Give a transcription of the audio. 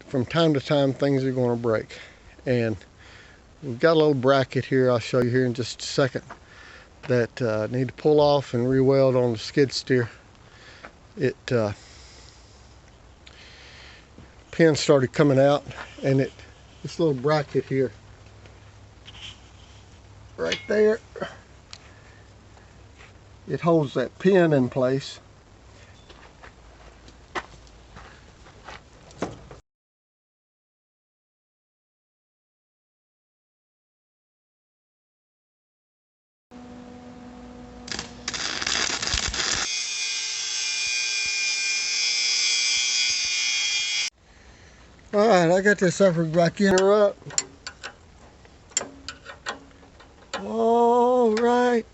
from time to time things are going to break. And we've got a little bracket here, I'll show you here in just a second, that need to pull off and re-weld on the skid steer. Pin started coming out, and this little bracket here right there, it holds that pin in place. Alright, I got this sucker back in her up. Alright.